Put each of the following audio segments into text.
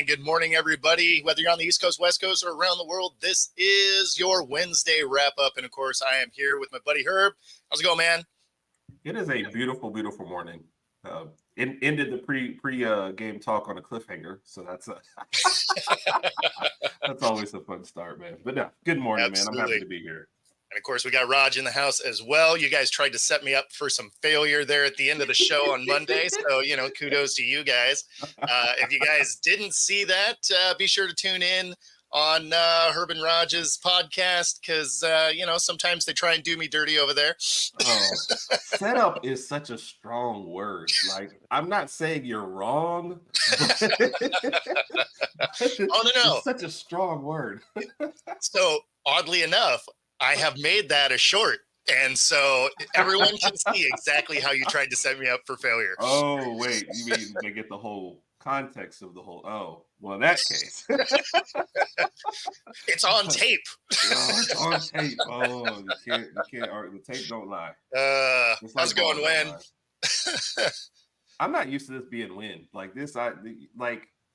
And good morning, everybody. Whether you're on the East Coast, West Coast, or around the world, this is your Wednesday wrap-up. And, of course, I am here with my buddy Herb. How's it going, man? It is a beautiful, beautiful morning. It ended the pre-game talk on a cliffhanger, so that's always a fun start, man. But no, good morning, Absolutely. man. I'm happy to be here. And, of course, we got Raj in the house as well. You guys tried to set me up for some failure there at the end of the show on Monday. So, kudos to you guys. If you guys didn't see that, be sure to tune in on Herb and Raj's podcast because, sometimes they try and do me dirty over there. Oh, setup is such a strong word. Like, I'm not saying you're wrong. But Oh, no. It's such a strong word. So, oddly enough, I have made that a short. And so everyone can see exactly how you tried to set me up for failure. Oh, wait. You mean they get the whole context of the whole... Oh, well, in that case. It's on tape. Oh, it's on tape. Oh, you can't argue. The tape don't lie. How's it going, Win? I'm not used to this being Win. Like this,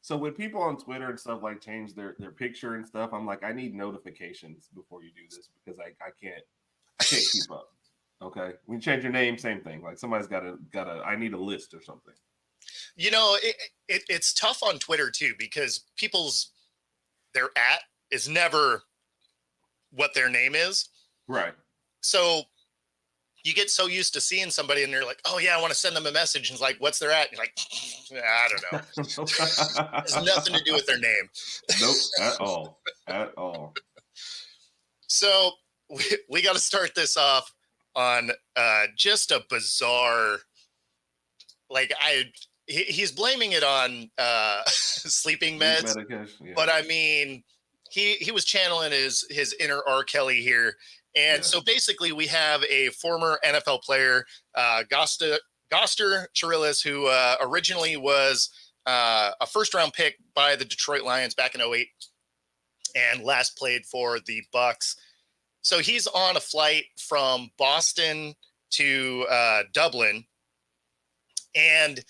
so when people on Twitter and stuff like change their picture and stuff, I'm like, I need notifications before you do this because I can't keep up. Okay. When you change your name, same thing. Like somebody's gotta I need a list or something. It's tough on Twitter too, because their @ is never what their name is. Right. So you get so used to seeing somebody and they're like, oh yeah, I want to send them a message. And it's like, what's their @ And you're like, I don't know. It's nothing to do with their name. Nope, at all. So we got to start this off on just a bizarre, he's blaming it on sleeping meds, medication, yeah. But I mean, he was channeling his inner R. Kelly here. And so basically we have a former NFL player, Goster Chirillis, who originally was a first-round pick by the Detroit Lions back in 2008 and last played for the Bucs. So he's on a flight from Boston to Dublin, and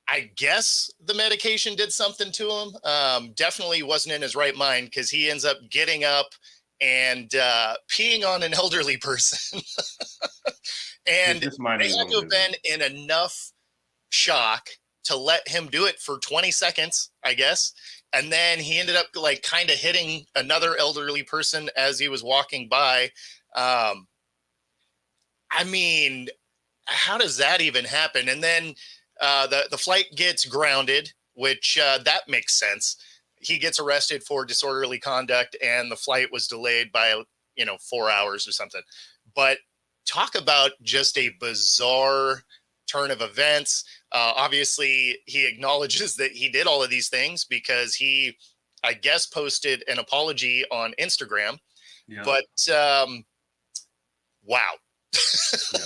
I guess the medication did something to him. Definitely wasn't in his right mind because he ends up getting up and peeing on an elderly person. And they had to have been in enough shock to let him do it for 20 seconds, I guess. And then he ended up kind of hitting another elderly person as he was walking by. I mean, how does that even happen? And then the flight gets grounded, which that makes sense. He gets arrested for disorderly conduct and the flight was delayed by, 4 hours or something. But talk about just a bizarre turn of events. Obviously, he acknowledges that he did all of these things because he, I guess, posted an apology on Instagram. Yeah. But wow. Yeah.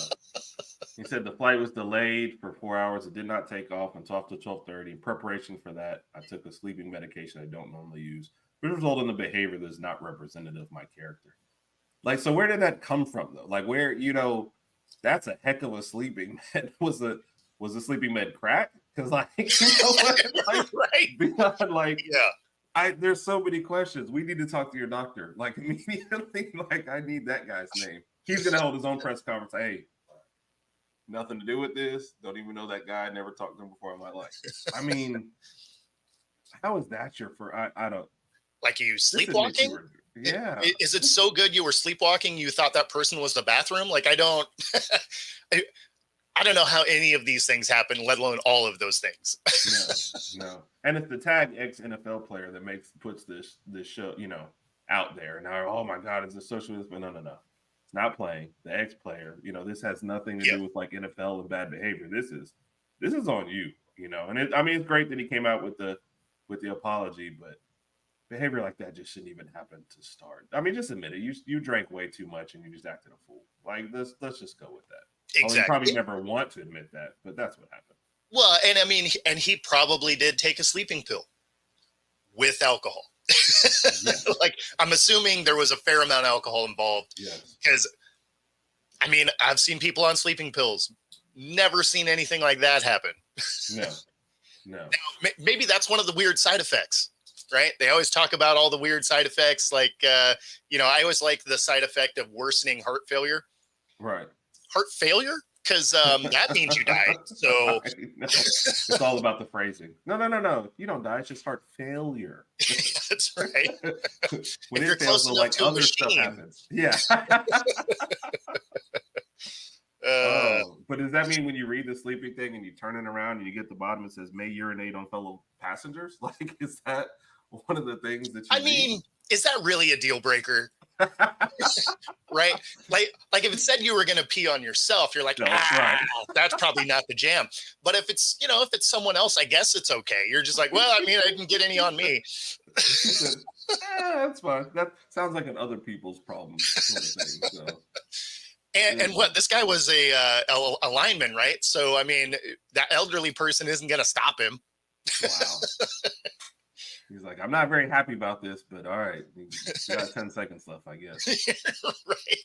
He said the flight was delayed for 4 hours. It did not take off until after 12:30. In preparation for that, I took a sleeping medication I don't normally use, which resulted in a behavior that is not representative of my character. So where did that come from, though? Where, that's a heck of a sleeping med. Was the sleeping med crack? Because, right. Beyond, yeah. There's so many questions. We need to talk to your doctor. Immediately, I need that guy's name. He's going to hold his own press conference. Hey, nothing to do with this. Don't even know that guy. Never talked to him before in my life. I mean, how is that your first? I don't. Like you sleepwalking? Yeah. Is it so good you were sleepwalking? You thought that person was the bathroom? I don't. I don't know how any of these things happen, let alone all of those things. No. And it's the tag ex-NFL player that puts this show, out there. And oh my God, it's associated with this. But no. It's not playing. The ex-player, this has nothing to do with NFL and bad behavior. This is on you, And it's great that he came out with the apology, but behavior like that just shouldn't even happen to start. I mean, just admit it. You drank way too much and you just acted a fool. Let's just go with that. Exactly. You probably never want to admit that, but that's what happened. Well, and I mean, and he probably did take a sleeping pill with alcohol. Yes. I'm assuming there was a fair amount of alcohol involved. Yes. Because, I mean, I've seen people on sleeping pills. Never seen anything like that happen. No. No. Maybe that's one of the weird side effects, right? They always talk about all the weird side effects. Like, I always like the side effect of worsening heart failure. Right. Heart failure? Because that means you died. So it's all about the phrasing. No. You don't die. It's just heart failure. that's right. When it fails, like other stuff happens. Yeah. But does that mean when you read the sleeping thing and you turn it around and you get the bottom, it says "may urinate on fellow passengers"? Like, is that one of the things that you mean, is that really a deal breaker? Right? Like if it said you were going to pee on yourself, you're like, right. That's probably not the jam. But if it's, if it's someone else, I guess it's okay. You're just like, well, I didn't get any on me. That's fine. That sounds like an other people's problem sort of thing. So. And what, this guy was a lineman, right? So, that elderly person isn't going to stop him. Wow. He's like, I'm not very happy about this, but all right. You got 10 seconds left, I guess. Right.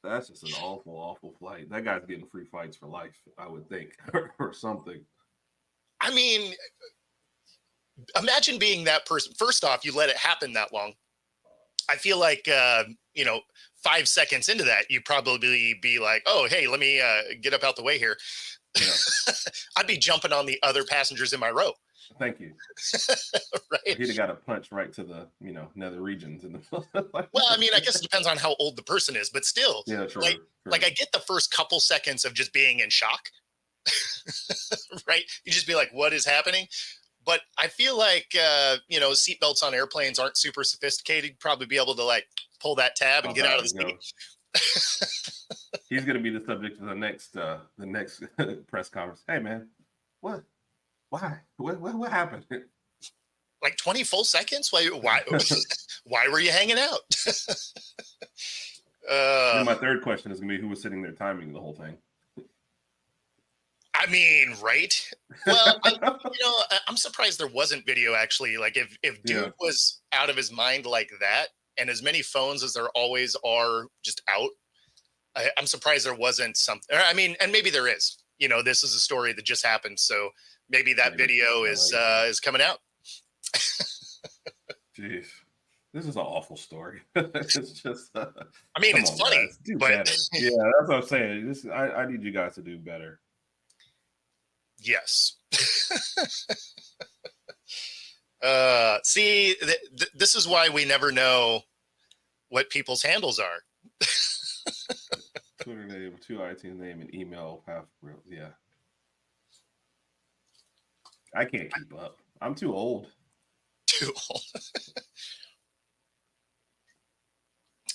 That's just an awful, awful flight. That guy's getting free fights for life, I would think, or something. Imagine being that person. First off, you let it happen that long. I feel like, 5 seconds into that, you probably be like, oh, hey, let me get up out the way here. Yeah. I'd be jumping on the other passengers in my row. Thank you. Right. He'd have got a punch right to the, nether regions. Well, I guess it depends on how old the person is, but still, yeah, true, like I get the first couple seconds of just being in shock. Right. You just be like, what is happening? But I feel like, seatbelts on airplanes aren't super sophisticated. You'd probably be able to like pull that tab and get out of the seat. He's going to be the subject of the next press conference. Hey, man, what? Why? What happened? Like 20 full seconds? Why were you hanging out? And my third question is going to be who was sitting there timing the whole thing. Right? Well, I'm surprised there wasn't video actually. Like if dude was out of his mind like that, and as many phones as there always are just out, I'm surprised there wasn't something. And maybe there is. This is a story that just happened, so maybe that video is coming out. Jeez, this is an awful story. It's just. It's funny, but yeah, that's what I'm saying. I need you guys to do better. Yes. See, this is why we never know what people's handles are. Twitter name, 2 iTunes name, and email. Yeah. I can't keep up. I'm too old. Too old.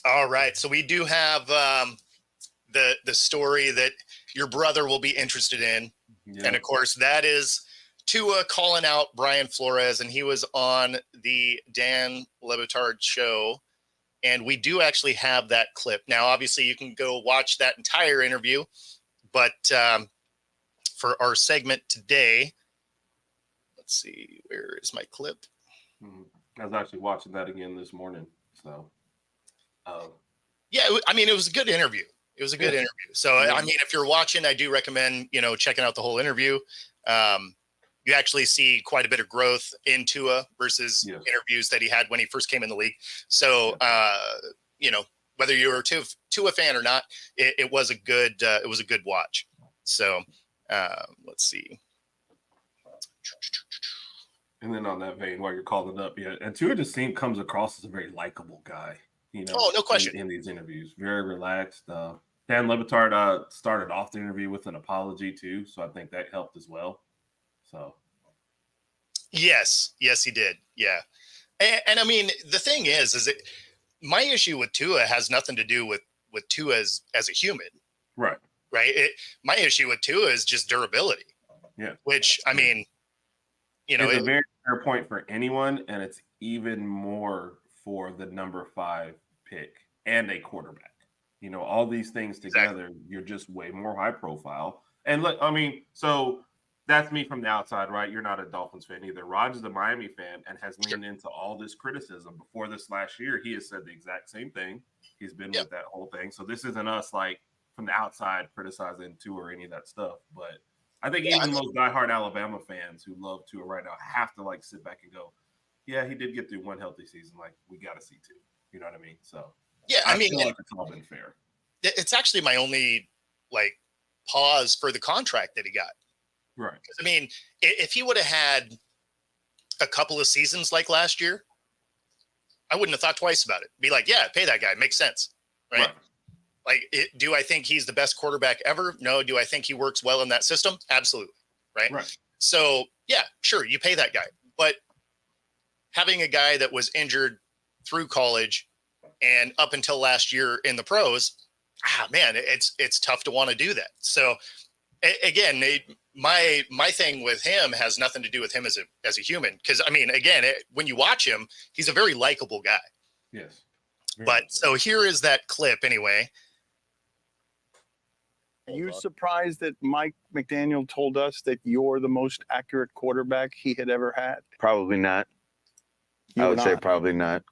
All right. So we do have the story that your brother will be interested in. Yeah. And of course, that is Tua calling out Brian Flores, and he was on the Dan Le Batard show. And we do actually have that clip. Now, obviously, you can go watch that entire interview. But for our segment today, let's see, where is my clip? I was actually watching that again this morning. So, yeah, it was a good interview. It was a good interview. So, if you're watching, I do recommend, checking out the whole interview. You actually see quite a bit of growth in Tua versus interviews that he had when he first came in the league. So, whether you were a Tua fan or not, it was a good watch. So, let's see. And then on that vein, while you're calling up, and Tua just comes across as a very likable guy. Oh, no question. In these interviews, very relaxed. Dan Le Batard started off the interview with an apology too, so I think that helped as well. So, yes, he did. Yeah, and the thing is my issue with Tua has nothing to do with Tua as a human, right? My issue with Tua is just durability. Yeah, which it's a very fair point for anyone, and it's even more for the number 5 pick and a quarterback. All these things together, You're just way more high profile. And look, so that's me from the outside, right? You're not a Dolphins fan either. Raj is a Miami fan and has leaned into all this criticism. Before this last year, he has said the exact same thing. He's been with that whole thing. So this isn't us like from the outside criticizing Tua or any of that stuff. But I think even the most diehard Alabama fans who love Tua right now have to like sit back and go, yeah, he did get through one healthy season. Like, we got to see two. You know what I mean? So, yeah, I mean, feel like it's all been fair. It's actually my only like pause for the contract that he got. Right. I mean, if he would have had a couple of seasons like last year, I wouldn't have thought twice about it. Be like, yeah, pay that guy. Makes sense. Right. Like, do I think he's the best quarterback ever? No. Do I think he works well in that system? Absolutely. Right. So, yeah, sure, you pay that guy. But having a guy that was injured through college and up until last year in the pros, man, it's tough to want to do that. So, again, my thing with him has nothing to do with him as a human. Because, I mean, again, when you watch him, he's a very likable guy. Yes. But so here is that clip anyway. Are you surprised that Mike McDaniel told us that you're the most accurate quarterback he had ever had? Probably not. I would say probably not.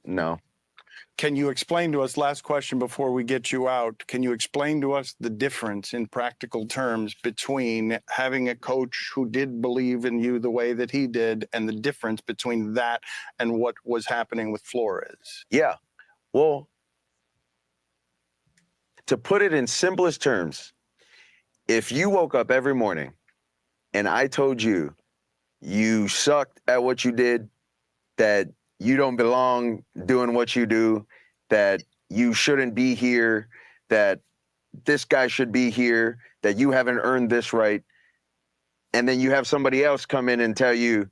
No. Can you explain to us, last question before we get you out, can you explain to us the difference in practical terms between having a coach who did believe in you the way that he did and the difference between that and what was happening with Flores? Yeah. Well, to put it in simplest terms, if you woke up every morning and I told you you sucked at what you did, that you don't belong doing what you do, that you shouldn't be here, that this guy should be here, that you haven't earned this right, and then you have somebody else come in and tell you,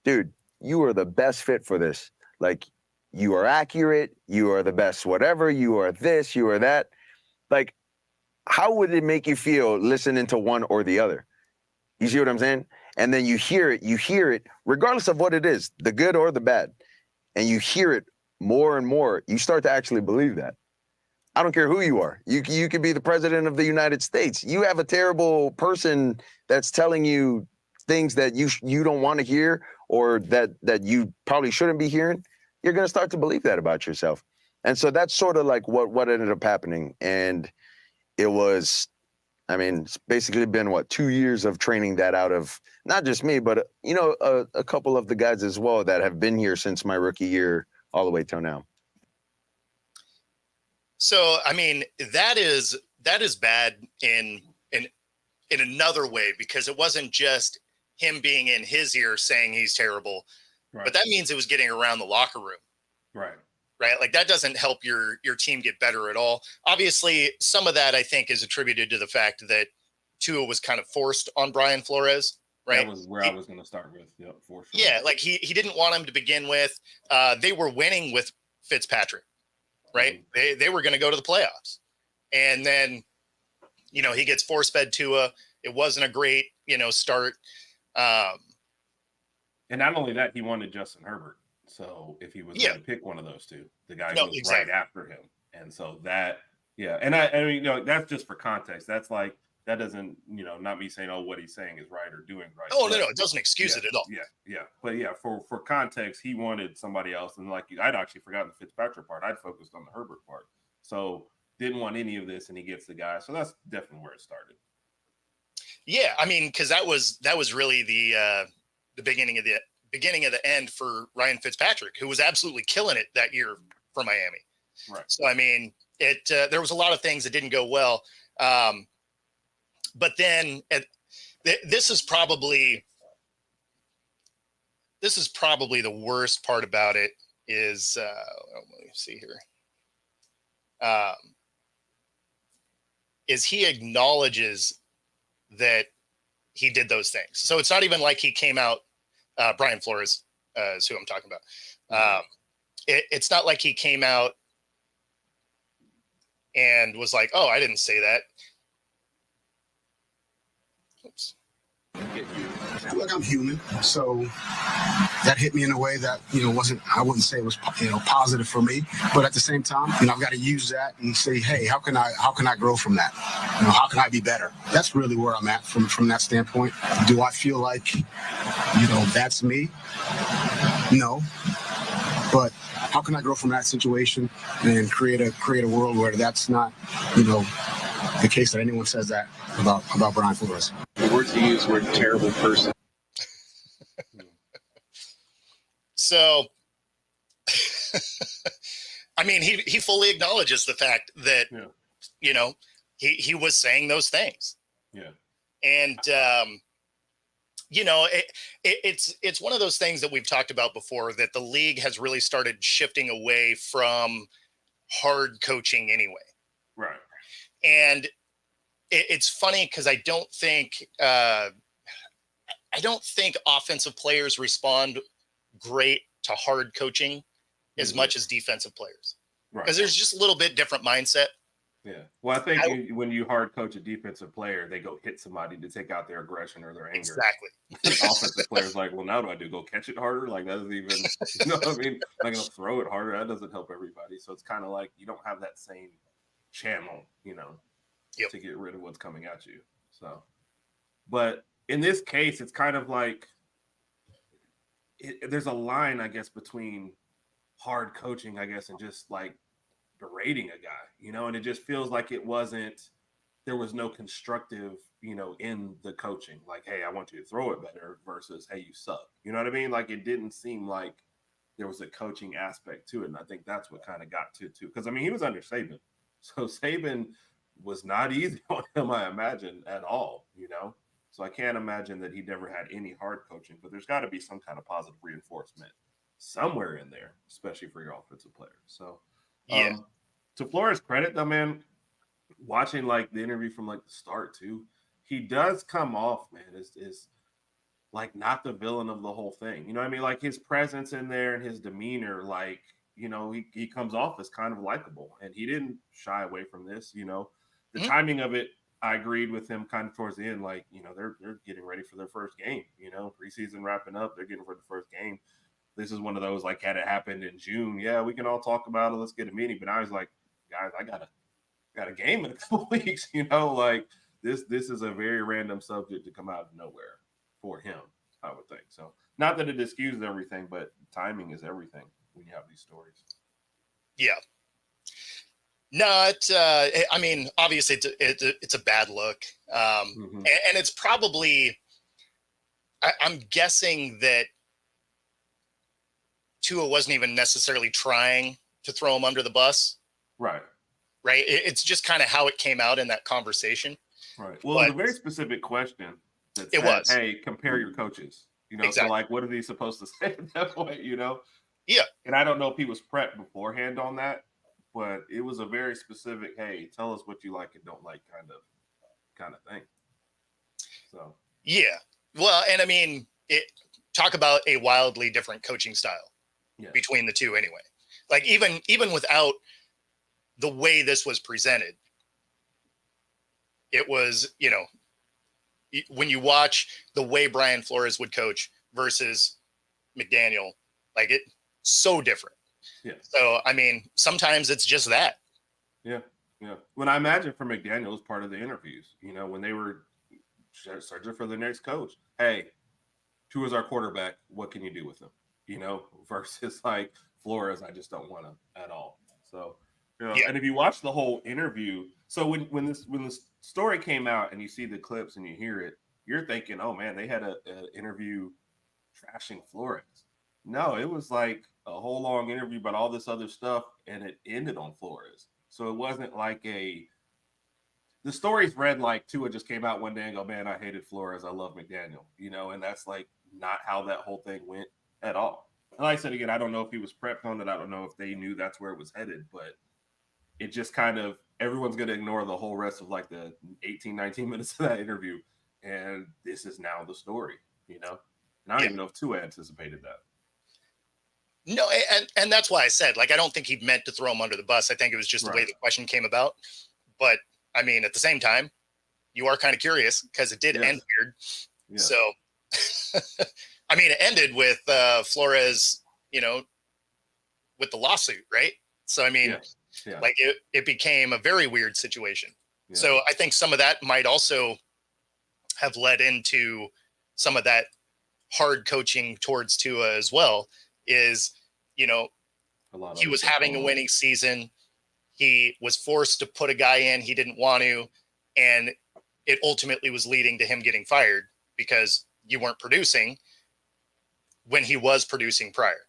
dude, you are the best fit for this. Like, you are accurate, you are the best whatever, you are this, you are that. Like, how would it make you feel listening to one or the other? You see what I'm saying? And then you hear it, regardless of what it is, the good or the bad, and you hear it more and more, you start to actually believe that. I don't care who you are. You could be the president of the United States. You have a terrible person that's telling you things that you don't want to hear, or that you probably shouldn't be hearing. You're going to start to believe that about yourself. And so that's sort of like what ended up happening. And it was, I mean, it's basically been 2 years of training that out of not just me, but a couple of the guys as well that have been here since my rookie year all the way till now. So, I mean, that is bad in another way, because it wasn't just him being in his ear saying he's terrible, but that means it was getting around the locker room. Right. Like, that doesn't help your team get better at all. Obviously, some of that I think is attributed to the fact that Tua was kind of forced on Brian Flores. Right. That was where I was going to start with. Yep, for sure. Yeah, like he didn't want him to begin with. They were winning with Fitzpatrick, right? Mm-hmm. They were going to go to the playoffs, and then he gets force fed Tua. It wasn't a great start. And not only that, he wanted Justin Herbert. So if he was going to pick one of those two, the guy who was right after him, and so that and I mean that's just for context. That's like. That doesn't, not me saying, what he's saying is right or doing right. Oh, no, it doesn't excuse it at all. Yeah. But yeah, for context, he wanted somebody else. And like, I'd actually forgotten the Fitzpatrick part. I'd focused on the Herbert part. So didn't want any of this, and he gets the guy. So that's definitely where it started. Yeah, I mean, because that was really the beginning of the end for Ryan Fitzpatrick, who was absolutely killing it that year for Miami. Right. So, I mean, there was a lot of things that didn't go well. But then this is probably the worst part about it is, let me see here, is he acknowledges that he did those things. So it's not even like he came out, Brian Flores is who I'm talking about. It's not like he came out and was like, oh, I didn't say that. Oops. Look, I'm human, so that hit me in a way that I wouldn't say it was positive for me, but at the same time, I've got to use that and say, hey, how can I grow from that? How can I be better? That's really where I'm at from that standpoint. Do I feel like that's me? No, but how can I grow from that situation and create a world where that's not the case that anyone says that about Brian Flores? word to use, we're a terrible person. So, I mean, he fully acknowledges the fact that, Yeah. you know, he was saying those things. Yeah. And, you know, it's one of those things that we've talked about before, that the league has really started shifting away from hard coaching anyway. Right. And it's funny because I don't think offensive players respond great to hard coaching as much as defensive players, Right. because there's just a little bit different mindset. Yeah. Well, I think when you hard coach a defensive player, they go hit somebody to take out their aggression or their anger. Exactly. Offensive players like, well, now do I do? Go catch it harder? Like, that doesn't even, you know what I mean? I'm not going to throw it harder. That doesn't help everybody. So it's kind of like you don't have that same channel, you know, to get rid of what's coming at you. So, but in this case, it's kind of like there's a line, I guess, between hard coaching, I guess, and just like berating a guy, you know, and it just feels like there was no constructive, you know, in the coaching. Like, hey, I want you to throw it better versus, hey, you suck. You know what I mean? Like, it didn't seem like there was a coaching aspect to it. And I think that's what kind of got to too. Because, I mean, he was under Saban. So Saban was not easy on him, I imagine, at all, you know? So I can't imagine that he never had any hard coaching, but there's got to be some kind of positive reinforcement somewhere in there, especially for your offensive players. So, to Flores' credit, though, man, watching like the interview from like the start too, he does come off, man, is like not the villain of the whole thing. You know what I mean? Like his presence in there and his demeanor, like, you know, he comes off as kind of likable, and he didn't shy away from this. You know, the timing of it, I agreed with him kind of towards the end. Like, you know, they're getting ready for their first game. You know, preseason wrapping up, they're getting for the first game. This is one of those, like, had it happened in June, yeah, we can all talk about it. Let's get a meeting. But I was like, guys, I got a game in a couple weeks. You know, like this is a very random subject to come out of nowhere for him, I would think. So, not that it excuses everything, but timing is everything when you have these stories. Yeah. No, I mean, obviously it's a bad look. And it's probably, I'm guessing that Tua wasn't even necessarily trying to throw him under the bus. Right. Right. It's just kind of how it came out in that conversation. Right. Well, it was a very specific question that said, it was, hey, compare your coaches. You know, exactly. So like, what are they supposed to say at that point, you know? Yeah. And I don't know if he was prepped beforehand on that, but it was a very specific, hey, tell us what you like and don't like kind of thing. So. Yeah. Well, and I mean, talk about a wildly different coaching style between the two anyway. Like even without the way this was presented, it was, you know, when you watch the way Brian Flores would coach versus McDaniel, like it so different. Yeah. So, I mean, sometimes it's just that. Yeah. Yeah. When I imagine for McDaniel was part of the interviews, you know, when they were searching for the next coach, hey, Tua is our quarterback. What can you do with him? You know, versus like Flores, I just don't want to at all. So, you know, and if you watch the whole interview, so when the story came out and you see the clips and you hear it, you're thinking, oh man, they had an interview trashing Flores. No, it was like a whole long interview about all this other stuff, and it ended on Flores. So it wasn't like the story's read like Tua just came out one day and go, man, I hated Flores. I love McDaniel, you know, and that's like not how that whole thing went at all. And like I said, again, I don't know if he was prepped on it. I don't know if they knew that's where it was headed, but it just kind of, everyone's going to ignore the whole rest of like the 18, 19 minutes of that interview. And this is now the story, you know? And I don't even know if Tua anticipated that. No, and that's why I said, like, I don't think he meant to throw him under the bus. I think it was just the way the question came about. But, I mean, at the same time, you are kind of curious because it did end weird. Yeah. So, I mean, it ended with Flores, you know, with the lawsuit, right? So, I mean, like, it became a very weird situation. Yeah. So I think some of that might also have led into some of that hard coaching towards Tua as well. Is, you know, he was having a winning season. He was forced to put a guy in he didn't want to. And it ultimately was leading to him getting fired because you weren't producing when he was producing prior.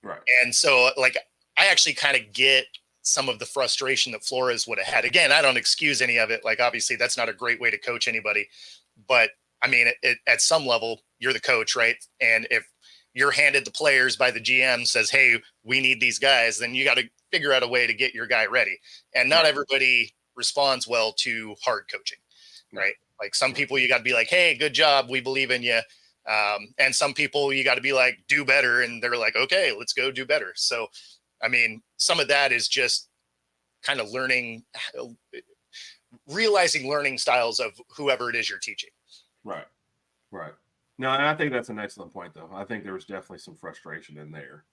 Right. And so, like, I actually kind of get some of the frustration that Flores would have had. Again, I don't excuse any of it. Like, obviously, that's not a great way to coach anybody. But, I mean, at some level, you're the coach, right? And if you're handed the players by the GM says, hey, we need these guys, then you got to figure out a way to get your guy ready. And not everybody responds well to hard coaching, right? Like, some people you got to be like, hey, good job. We believe in you. And some people you got to be like, do better. And they're like, okay, let's go do better. So, I mean, some of that is just kind of realizing learning styles of whoever it is you're teaching. Right. Right. No, and I think that's an excellent point, though. I think there was definitely some frustration in there,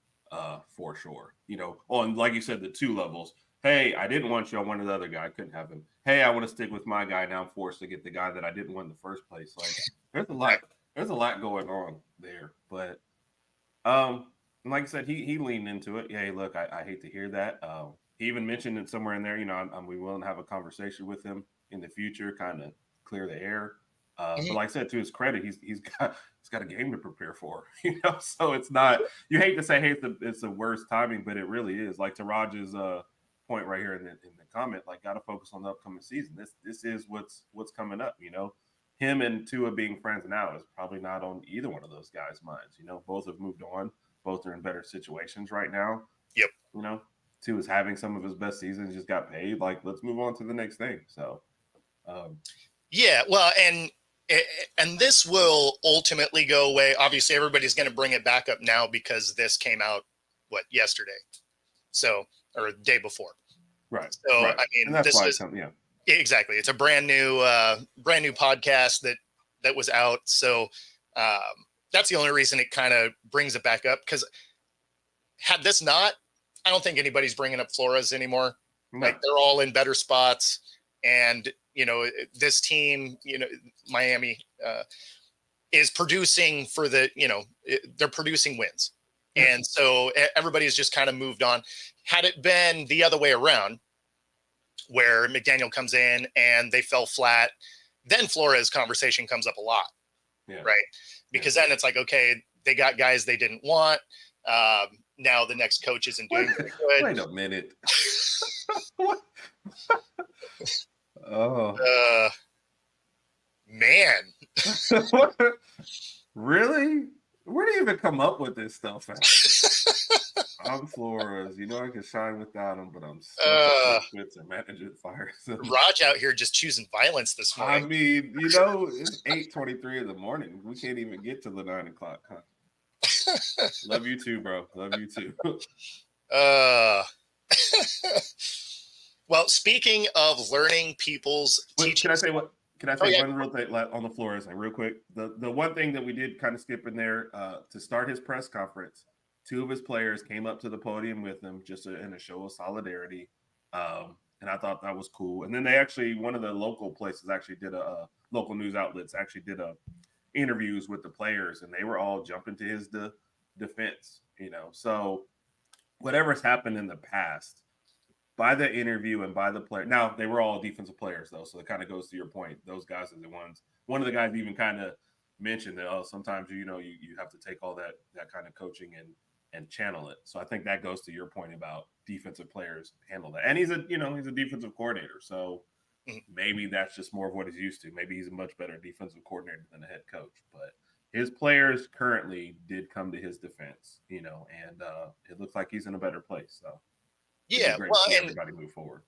for sure. You know, on, like you said, the two levels. Hey, I didn't want you. I wanted the other guy. I couldn't have him. Hey, I want to stick with my guy. Now I'm forced to get the guy that I didn't want in the first place. Like, there's a lot going on there. But like I said, he leaned into it. Yeah, hey, look, I hate to hear that. He even mentioned it somewhere in there, you know, I'm willing to have a conversation with him in the future, kind of clear the air. But like I said, to his credit, he's got a game to prepare for, you know. So it's not, you hate to say, hey, it's the worst timing, but it really is. Like, to Raj's point right here in the comment, like, got to focus on the upcoming season. This is what's coming up, you know. Him and Tua being friends now is probably not on either one of those guys' minds. You know, both have moved on. Both are in better situations right now. Yep. You know, Tua is having some of his best seasons, just got paid. Like, let's move on to the next thing. So, yeah, well, and this will ultimately go away. Obviously, everybody's going to bring it back up now because this came out, yesterday? So, or the day before. Right. So, right. I mean, and that's this why is yeah. Exactly. It's a brand new podcast that was out. So that's the only reason it kind of brings it back up. Because had this not, I don't think anybody's bringing up Flores anymore. No. Like, they're all in better spots. And, you know, this team, you know, Miami is producing for they're producing wins. And so everybody's just kind of moved on. Had it been the other way around, where McDaniel comes in and they fell flat, then Flores conversation comes up a lot, right? Because then it's like, okay, they got guys they didn't want. Now the next coach isn't doing very good. Wait a minute. Oh. Man. Really? Where do you even come up with this stuff at? I'm Flores. You know, I can shine without him, but I'm stuck with and manager fires. Raj out here just choosing violence this morning. I mean, you know, it's 8:23 in the morning. We can't even get to the 9 o'clock. Love you too, bro. Love you too. Well, speaking of learning people's teaching. Can I say what? Can I say yeah. one real thing on the Flores thing, real quick? The one thing that we did kind of skip in there to start his press conference, two of his players came up to the podium with him just in a show of solidarity, and I thought that was cool. And then they actually, one of the local places actually did local news outlets actually did interviews with the players, and they were all jumping to his defense. You know, so whatever's happened in the past, by the interview and by the player. Now, they were all defensive players, though, so it kind of goes to your point. Those guys are the ones. One of the guys even kind of mentioned that, sometimes, you have to take all that kind of coaching and channel it. So I think that goes to your point about defensive players handle that. And he's a defensive coordinator, so maybe that's just more of what he's used to. Maybe he's a much better defensive coordinator than a head coach. But his players currently did come to his defense, and it looks like he's in a better place, so. Yeah, well, and everybody move forward.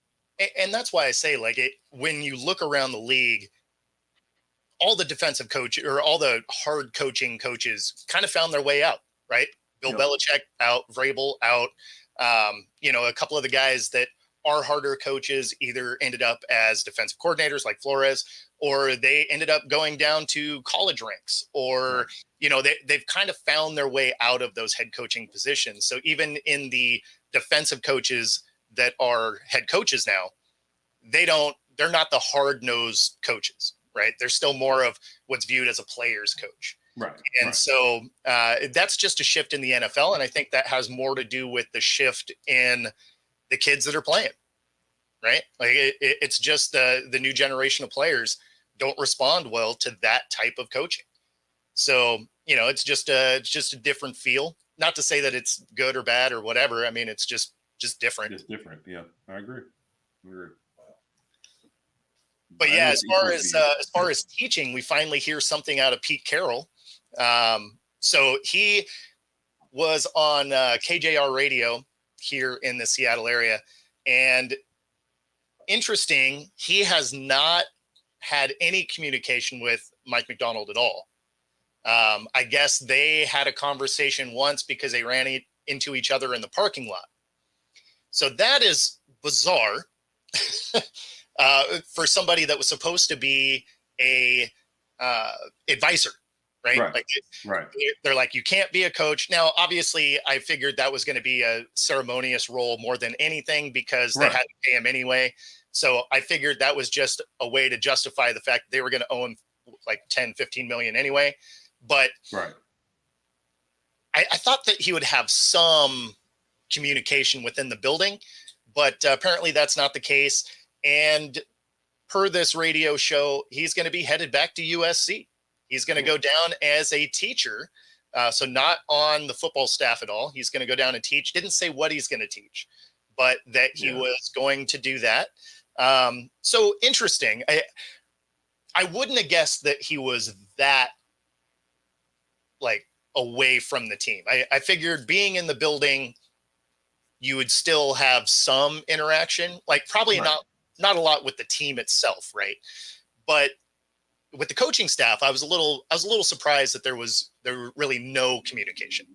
And that's why I say, like, when you look around the league, all the defensive coach or all the hard coaching coaches kind of found their way out, right? Bill Belichick out, Vrabel out. A couple of the guys that are harder coaches either ended up as defensive coordinators like Flores, or they ended up going down to college ranks, or, they've kind of found their way out of those head coaching positions. So even in the defensive coaches that are head coaches now, they're not the hard-nosed coaches, right? They're still more of what's viewed as a player's coach. Right. And so that's just a shift in the NFL. And I think that has more to do with the shift in the kids that are playing, right? Like it's just the new generation of players don't respond well to that type of coaching. So, it's just a different feel. Not to say that it's good or bad or whatever. I mean, it's just different. It's different. Yeah, I agree. But I yeah, know as far as teaching, we finally hear something out of Pete Carroll. So he was on KJR radio here in the Seattle area, and interesting, he has not had any communication with Mike Macdonald at all. I guess they had a conversation once because they ran into each other in the parking lot. So that is bizarre for somebody that was supposed to be a advisor, right? Right. They're like, you can't be a coach. Now, obviously, I figured that was going to be a ceremonious role more than anything because they had to pay him anyway. So I figured that was just a way to justify the fact that they were going to owe him like 10, 15 million anyway. But I thought that he would have some communication within the building, but apparently that's not the case. And per this radio show, he's going to be headed back to USC. He's going to go down as a teacher. So not on the football staff at all. He's going to go down and teach. Didn't say what he's going to teach, but that he was going to do that. So interesting. I wouldn't have guessed that he was that like away from the team. I figured being in the building, you would still have some interaction, like probably not a lot with the team itself. Right. But with the coaching staff, I was a little surprised that there were really no communication.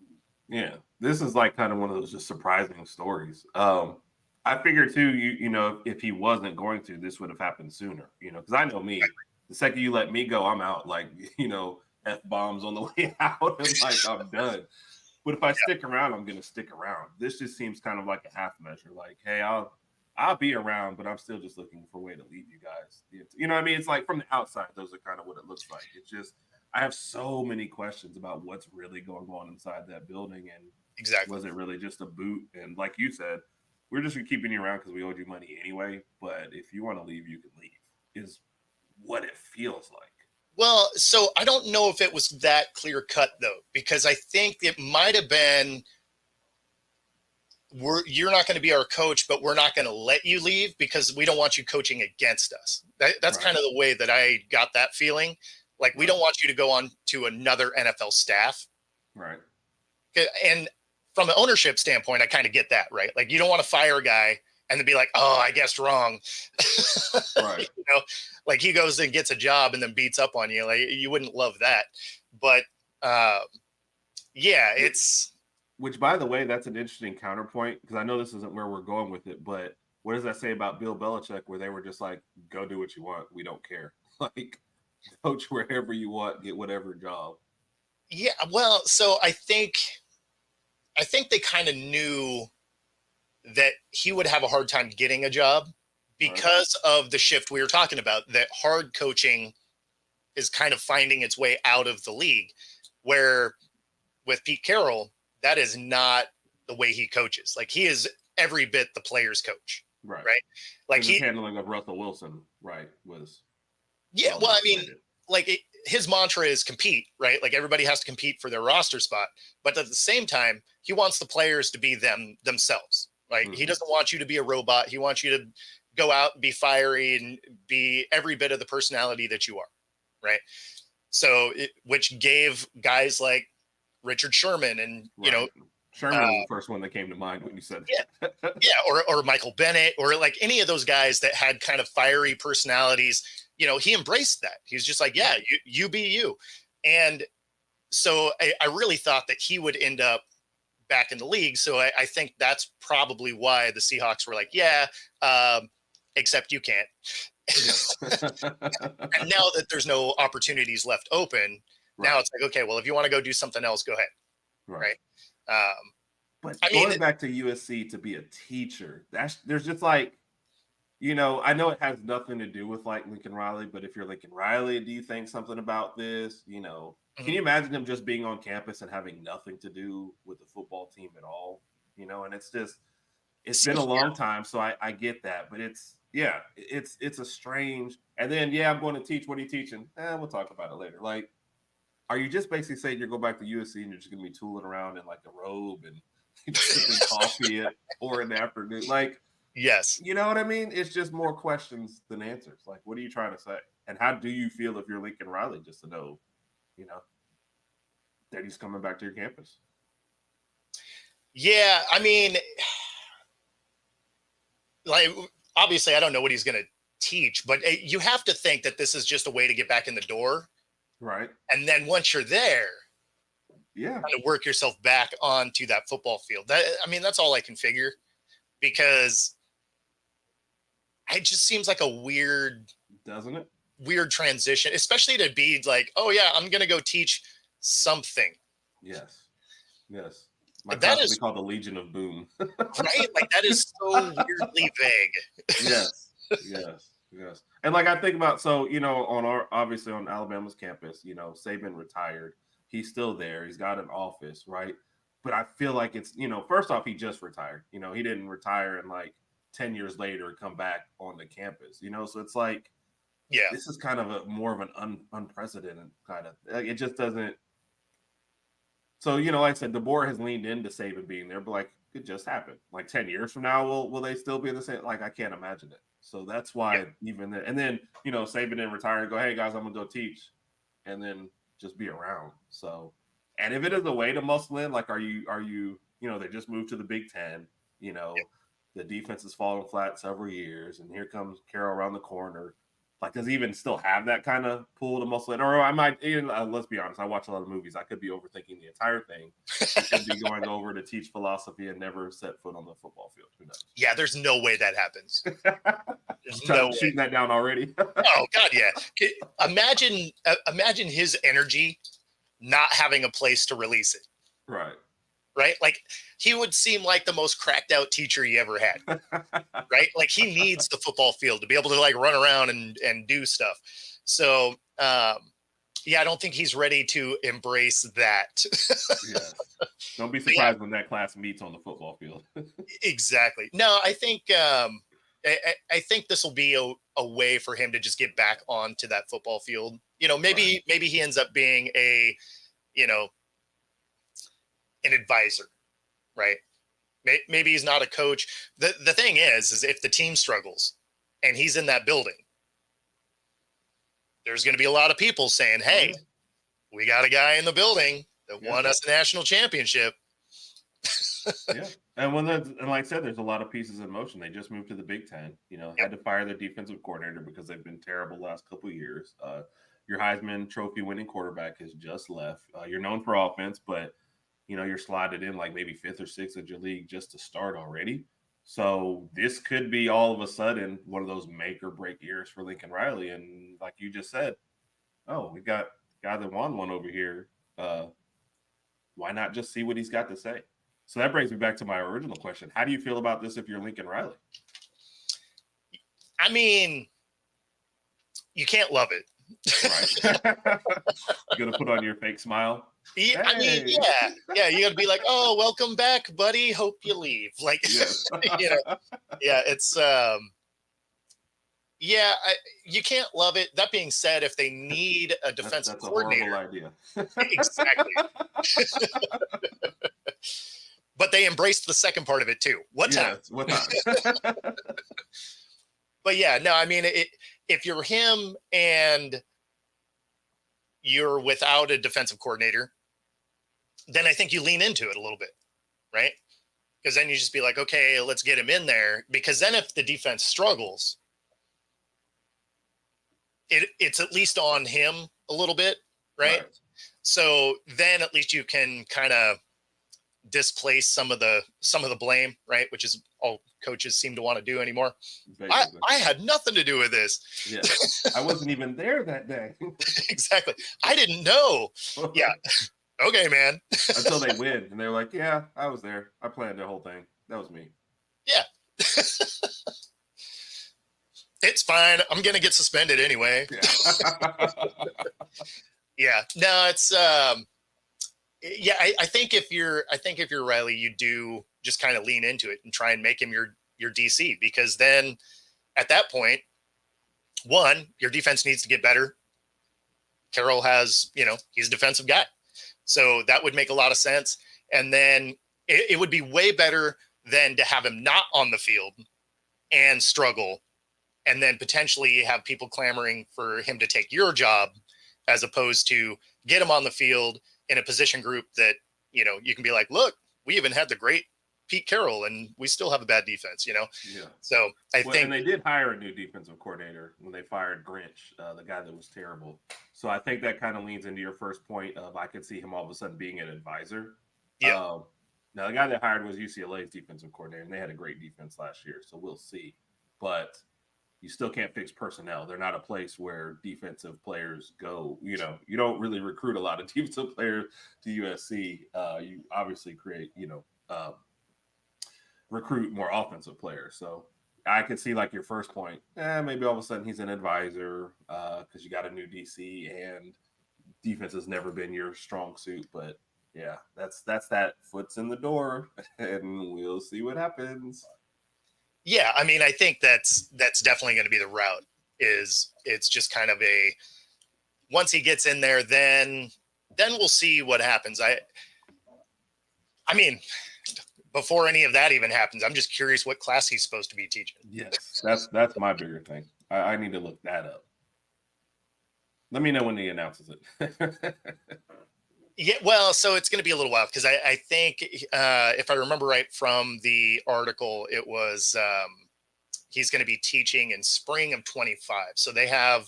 Yeah. This is like kind of one of those just surprising stories. I figured too, if he wasn't going to, this would have happened sooner, because I know me, the second you let me go, I'm out, like, F-bombs on the way out, and like, I'm done. But if I stick around, I'm going to stick around. This just seems kind of like a half measure. Like, hey, I'll be around, but I'm still just looking for a way to leave you guys. You know what I mean? It's like from the outside, those are kind of what it looks like. It's just, I have so many questions about what's really going on inside that building. And exactly, was it really just a boot? And like you said, we're just keeping you around because we owed you money anyway. But if you want to leave, you can leave, is what it feels like. Well, so I don't know if it was that clear cut though, because I think it might have been, you're not going to be our coach, but we're not going to let you leave because we don't want you coaching against us. That's kind of the way that I got that feeling. Like, we don't want you to go on to another NFL staff. Right. And from an ownership standpoint, I kind of get that, right? Like, you don't want to fire a guy and then be like, oh, I guessed wrong. Right. Like he goes and gets a job and then beats up on you. Like, you wouldn't love that. But yeah, it's. Which, by the way, that's an interesting counterpoint, because I know this isn't where we're going with it, but what does that say about Bill Belichick, where they were just like, go do what you want, we don't care. Like, coach wherever you want, get whatever job. Yeah, well, so I think they kind of knew that he would have a hard time getting a job because of the shift we were talking about, that hard coaching is kind of finding its way out of the league, where with Pete Carroll, that is not the way he coaches. Like, he is every bit the player's coach. Right. Like, his handling of Russell Wilson, was. Yeah. Well, I mean, like, his mantra is compete, right? Like, everybody has to compete for their roster spot, but at the same time, he wants the players to be themselves. Right. He doesn't want you to be a robot. He wants you to go out and be fiery and be every bit of the personality that you are. Right. So which gave guys like Richard Sherman and, Sherman was the first one that came to mind when you said that. Yeah. Or Michael Bennett, or like any of those guys that had kind of fiery personalities, he embraced that. He was just like, yeah, you be you. And so I really thought that he would end up back in the league. So I think that's probably why the Seahawks were like, except you can't. And now that there's no opportunities left open, now it's like, okay, well, if you want to go do something else, go ahead. Right. But going back to USC to be a teacher, there's just like, I know it has nothing to do with like Lincoln Riley, but if you're Lincoln Riley, do you think something about this? Can you imagine him just being on campus and having nothing to do with the football team at all? And it's just, It's been a long time, so I get that, but it's a strange. And then I'm going to teach. What are you teaching? We'll talk about it later. Like, are you just basically saying you're going back to USC and you're just going to be tooling around in like a robe and sipping coffee or in the afternoon? Like, yes, you know what I mean? It's just more questions than answers. Like, what are you trying to say? And how do you feel if you're Lincoln Riley, just to know, that he's coming back to your campus? Yeah, I mean, like, obviously, I don't know what he's going to teach, but you have to think that this is just a way to get back in the door. Right. And then once you're there, kind of work yourself back onto that football field. That's all I can figure, because it just seems like a weird, doesn't it? Weird transition, especially to be like, oh yeah, I'm going to go teach something. Yes. My that class is called the Legion of Boom. Right? Like, that is so weirdly vague. Yes. And like, I think about, so, obviously on Alabama's campus, Saban retired. He's still there. He's got an office, right? But I feel like it's, first off, he just retired. He didn't retire and like 10 years later come back on the campus, so it's like, this is kind of more of an unprecedented kind of, like, it just doesn't. So, like I said, DeBoer has leaned into Saban being there, but like, it just happened. Like 10 years from now, will they still be in the same? Like, I can't imagine it. So that's why even then, and then, Saban didn't retire and go, hey guys, I'm gonna go teach, and then just be around. So, and if it is a way to muscle in, like, are you, they just moved to the Big Ten, the defense has fallen flat several years, and here comes Carroll around the corner. Like, does he even still have that kind of pull to muscle in? Or I might, let's be honest, I watch a lot of movies. I could be overthinking the entire thing. I could be going over to teach philosophy and never set foot on the football field. Who knows? Yeah, there's no way that happens. There's shooting that down already. Oh God, yeah. Imagine his energy not having a place to release it. Right? Like, he would seem like the most cracked out teacher you ever had. Right? Like, he needs the football field to be able to like run around and do stuff. So, I don't think he's ready to embrace that. Yes. Don't be surprised when that class meets on the football field. Exactly. No, I think I think this will be a way for him to just get back onto that football field. Maybe he ends up being an advisor, right? Maybe he's not a coach. The thing is if the team struggles and he's in that building, there's going to be a lot of people saying, hey, we got a guy in the building that won us a national championship. And like I said, there's a lot of pieces in motion. They just moved to the Big Ten, had to fire their defensive coordinator because they've been terrible the last couple of years. Your Heisman Trophy winning quarterback has just left. You're known for offense, but you're slotted in like maybe 5th or 6th at your league just to start already. So this could be all of a sudden one of those make or break years for Lincoln Riley. And like you just said, we got a guy that won one over here. Why not just see what he's got to say? So that brings me back to my original question. How do you feel about this if you're Lincoln Riley? I mean, you can't love it. Right. You're going to put on your fake smile? Yeah, I mean, you got to be like, oh, welcome back, buddy. Hope you leave. Like, it's, you can't love it. That being said, if they need a defensive coordinator, a horrible idea. Exactly. But they embraced the second part of it too. What time? But I mean, if you're him and you're without a defensive coordinator, then I think you lean into it a little bit, right? Because then you just be like, okay, let's get him in there. Because then if the defense struggles, it's at least on him a little bit, right? So then at least you can kind of displace some of the blame, right? Which is all coaches seem to want to do anymore. I had nothing to do with this. Yeah, I wasn't even there that day. Exactly. I didn't know. Yeah. Okay, man. Until they win, and they're like, "Yeah, I was there. I planned the whole thing. That was me." Yeah. It's fine. I'm gonna get suspended anyway. Yeah. No, it's I think if you're Riley, you do just kind of lean into it and try and make him your DC, because then at that point, one, your defense needs to get better. Carroll has, he's a defensive guy. So that would make a lot of sense. And then it would be way better than to have him not on the field and struggle, and then potentially have people clamoring for him to take your job, as opposed to get him on the field in a position group that, you can be like, look, we even had the great Pete Carroll and we still have a bad defense, Yeah. So I think, and they did hire a new defensive coordinator when they fired Grinch, the guy that was terrible. So I think that kind of leans into your first point of, I could see him all of a sudden being an advisor. Yeah. Now the guy they hired was UCLA's defensive coordinator, and they had a great defense last year. So we'll see. But you still can't fix personnel. They're not a place where defensive players go. You don't really recruit a lot of defensive players to USC. You obviously create, recruit more offensive players. So I could see, like, your first point, maybe all of a sudden he's an advisor because you got a new DC and defense has never been your strong suit. But yeah, that's that foot's in the door, and we'll see what happens. yeah, I mean, I think that's definitely going to be the route. It's just kind of once he gets in there, then we'll see what happens. I mean, before any of that even happens, I'm just curious what class he's supposed to be teaching. Yes, that's my bigger thing. I need to look that up. Let me know when he announces it. Yeah, well, so it's going to be a little while, because I think if I remember right from the article, it was he's going to be teaching in spring of 25. So they have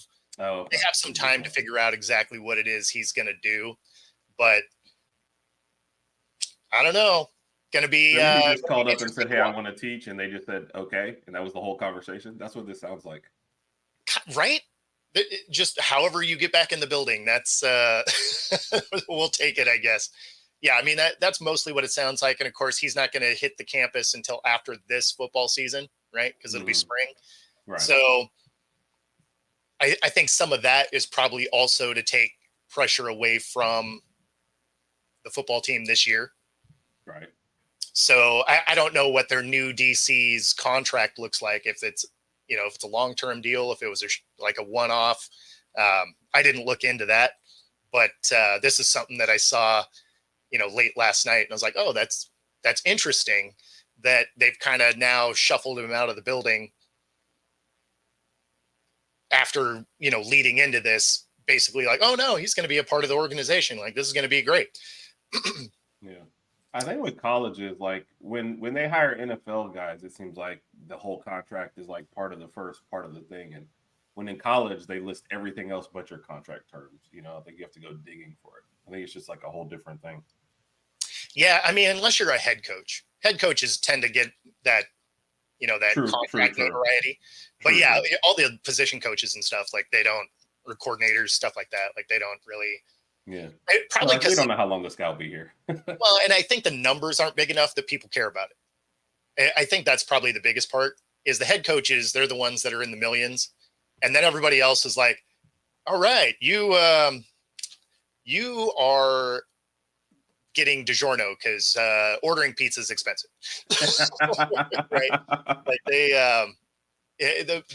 some time to figure out exactly what it is he's going to do. But I don't know. Going to be. He just called up and said, "Hey, I want to teach," and they just said, "Okay," and that was the whole conversation. That's what this sounds like, right? Just however you get back in the building, that's we'll take it, I guess. Yeah, I mean, that's mostly what it sounds like. And of course, he's not going to hit the campus until after this football season, right? Because it'll be spring. Right. So I think some of that is probably also to take pressure away from the football team this year. Right. So I don't know what their new DC's contract looks like, if it's if it's a long-term deal, if it was like a one-off. I didn't look into that, but this is something that I saw, late last night. And I was like, oh, that's interesting that they've kind of now shuffled him out of the building after, leading into this, basically like, oh no, he's going to be a part of the organization. Like, this is going to be great. Yeah. I think with colleges, like when they hire NFL guys, it seems like the whole contract is like part of the first part of the thing. And when in college, they list everything else but your contract terms. I think you have to go digging for it. I think it's just like a whole different thing. Yeah. I mean, unless you're a head coaches tend to get that, that contract notoriety. But yeah, all the position coaches and stuff, like they don't, or coordinators, stuff like that. Like they don't really. Yeah. Probably because we don't know how long this guy will be here. Well, and I think the numbers aren't big enough that people care about it. I think that's probably the biggest part, is the head coaches. They're the ones that are in the millions. And then everybody else is like, all right, you are getting DiGiorno because ordering pizza is expensive. Right? Like the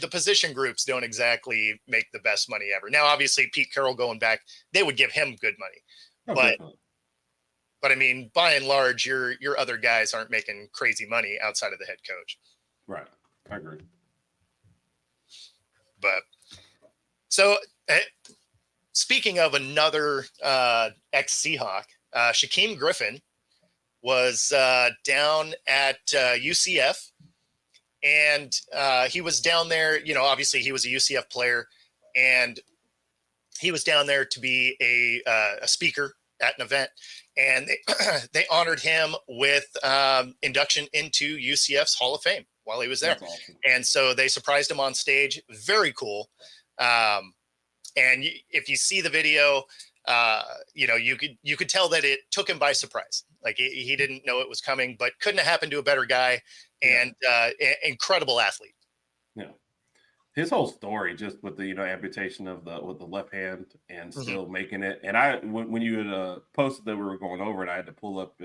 position groups don't exactly make the best money ever. Now, obviously, Pete Carroll going back, they would give him good money. But I mean, by and large, your other guys aren't making crazy money outside of the head coach. Right. I agree. But so speaking of another ex-Seahawk, Shaquem Griffin was down at UCF. And he was down there, obviously he was a UCF player, and he was down there to be a speaker at an event. And they honored him with induction into UCF's Hall of Fame while he was there. That's awesome. And so they surprised him on stage. Very cool. And if you see the video, you could tell that it took him by surprise. Like he didn't know it was coming, but couldn't have happened to a better guy. And incredible athlete. Yeah, his whole story, just with the amputation of the left hand and still making it. And when you had posted that we were going over it, I had to pull up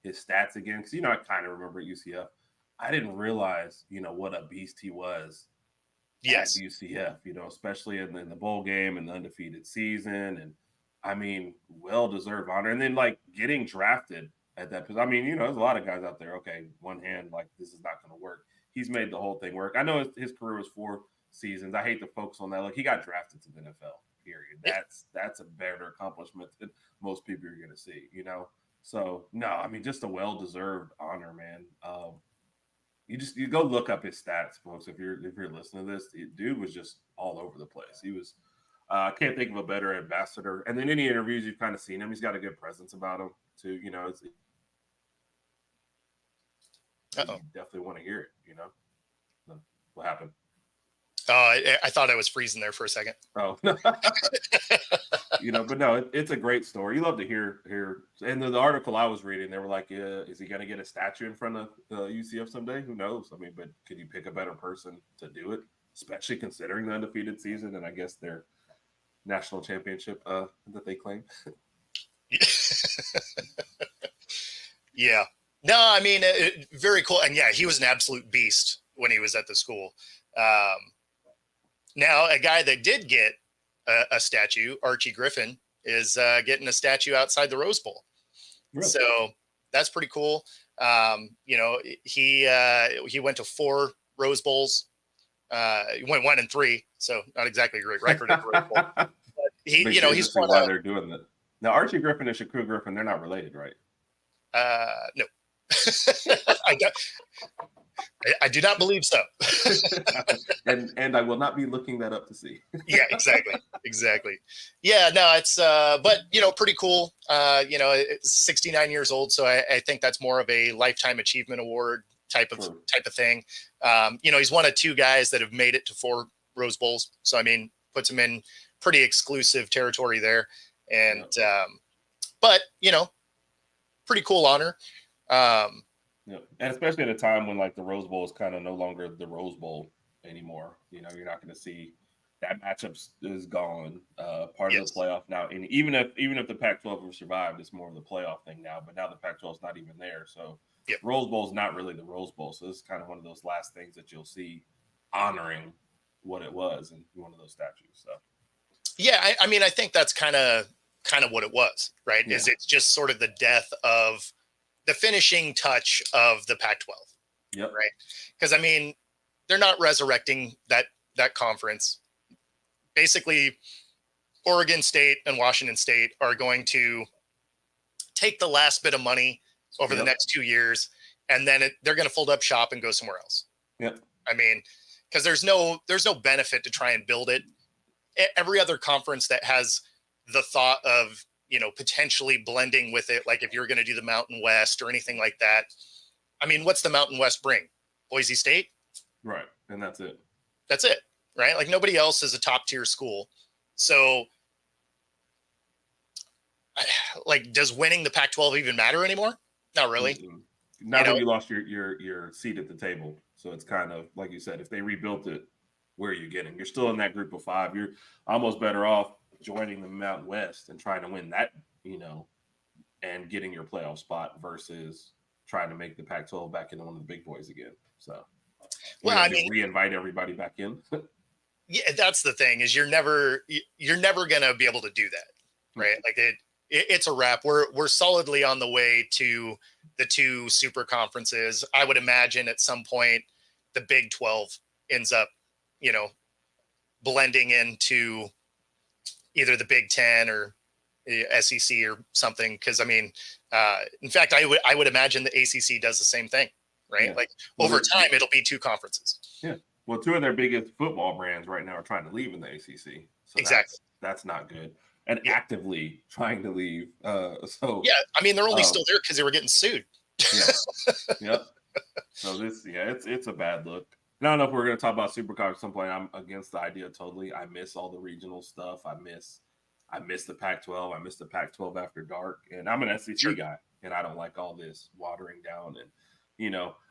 his stats again, because I kind of remember at UCF. I didn't realize what a beast he was Yes. at UCF. Especially in the bowl game and the undefeated season, and I mean, well deserved honor. And then like getting drafted at that position. I mean, there's a lot of guys out there. Okay, one hand, like this is not going to work. He's made the whole thing work. I know his career was 4 seasons. I hate to focus on that. Like he got drafted to the NFL. Period. That's a better accomplishment than most people are going to see. So no, I mean, just a well deserved honor, man. You go look up his stats, folks. If you're listening to this, dude was just all over the place. He was. I can't think of a better ambassador. And then any interviews you've kind of seen him, he's got a good presence about him too. You definitely want to hear it. What happened? I thought I was freezing there for a second. Oh, but no, it's a great story. You love to hear. And the article I was reading, they were like, is he going to get a statue in front of UCF someday? Who knows? I mean, but could you pick a better person to do it, especially considering the undefeated season and I guess their national championship that they claim? Yeah. No, I mean, very cool. And yeah, he was an absolute beast when he was at the school. Now, a guy that did get a statue, Archie Griffin, is getting a statue outside the Rose Bowl. Really? So that's pretty cool. He went to 4 Rose Bowls. He went 1 and 3, so not exactly a great record at the Rose Bowl. But he's why they're doing that. Now, Archie Griffin and Shakur Griffin, they're not related, right? No. I do not believe so. and I will not be looking that up to see. Yeah, exactly. Yeah, no, it's but pretty cool. 69 years old, so I think that's more of a lifetime achievement award type of thing. He's one of 2 guys that have made it to 4 Rose Bowls, so I mean, puts him in pretty exclusive territory there. And but pretty cool honor. Yeah, and especially at a time when like the Rose Bowl is kind of no longer the Rose Bowl anymore. You're not going to see that matchup is gone. Part of the playoff now, and even if the Pac-12 have survived, it's more of the playoff thing now. But now the Pac-12 is not even there, so Rose Bowl is not really the Rose Bowl. So this is kind of one of those last things that you'll see honoring what it was in one of those statues. So yeah, I mean, I think that's kind of what it was, right? Yeah. Is it's just sort of the death of the finishing touch of the Pac-12. Yep. Right. Because I mean, they're not resurrecting that conference. Basically, Oregon State and Washington State are going to take the last bit of money over the next 2 years, and then they're going to fold up shop and go somewhere else. Yep. I mean, because there's no benefit to try and build it. Every other conference that has the thought of potentially blending with it, like if you're going to do the Mountain West or anything like that. I mean, what's the Mountain West bring? Boise State? Right. And that's it. That's it. Right. Like nobody else is a top tier school. So like, does winning the Pac-12 even matter anymore? Not really. Mm-hmm. Now that you lost your seat at the table. So it's kind of like you said, if they rebuilt it, where are you getting? You're still in that group of 5. You're almost better off joining the Mountain West and trying to win that, and getting your playoff spot versus trying to make the Pac-12 back into one of the big boys again. So, well, I mean, re-invite everybody back in. Yeah, that's the thing is you're never going to be able to do that, right? Like it's a wrap. We're solidly on the way to the 2 super conferences. I would imagine at some point the Big 12 ends up, blending into either the Big 10 or SEC or something. Because I mean, in fact, I would imagine the ACC does the same thing, right? Yeah. Like over time, it'll be 2 conferences. Yeah. Well, 2 of their biggest football brands right now are trying to leave in the ACC. So exactly. That's not good. And actively trying to leave. So yeah, I mean, they're only still there because they were getting sued. Yeah. Yep. So it's a bad look. And I don't know if we're going to talk about SuperCon at some point. I'm against the idea totally. I miss all the regional stuff. I miss the Pac-12. I miss the Pac-12 after dark. And I'm an SEC guy, and I don't like all this watering down. And,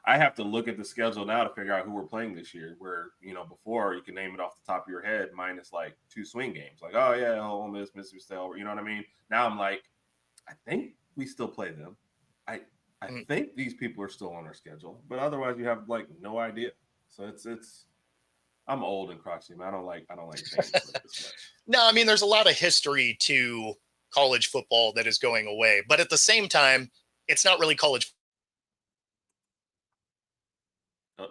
I have to look at the schedule now to figure out who we're playing this year, where, before you can name it off the top of your head minus like 2 swing games. Like, oh, yeah, Ole Miss, Mississippi State, you know what I mean? Now I'm like, I think we still play them. I I think these people are still on our schedule, but otherwise you have like no idea. So it's I'm old and crotchety, man. I don't like change like this much. No, I mean, there's a lot of history to college football that is going away, but at the same time, it's not really college. So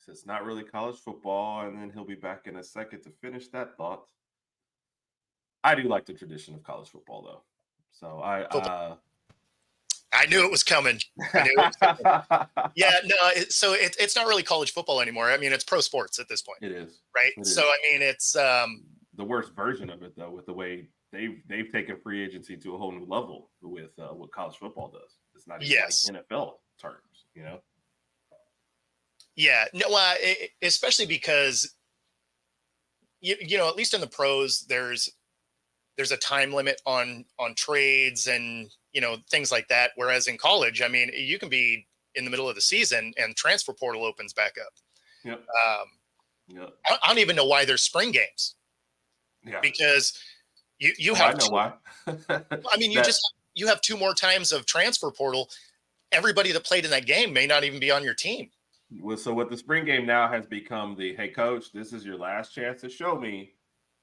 it's not really college football, and then he'll be back in a second to finish that thought. I do like the tradition of college football, though. So I knew it was coming. I knew it was coming. Yeah, no. So it's not really college football anymore. I mean, it's pro sports at this point. It is, right? It So is. I mean, it's the worst version of it, though, with the way they've taken free agency to a whole new level with what college football does. It's not even Yes. like NFL terms, you know. Yeah, no, especially because you know, at least in the pros, there's a time limit on trades and, you know, things like that. Whereas in college, I mean, you can be in the middle of the season and transfer portal opens back up. Yep. Yep. I don't even know why there's spring games, Yeah. because you I have know why. I mean, you have 2 more times of transfer portal. Everybody that played in that game may not even be on your team. Well, so what the spring game now has become the, hey, coach, this is your last chance to show me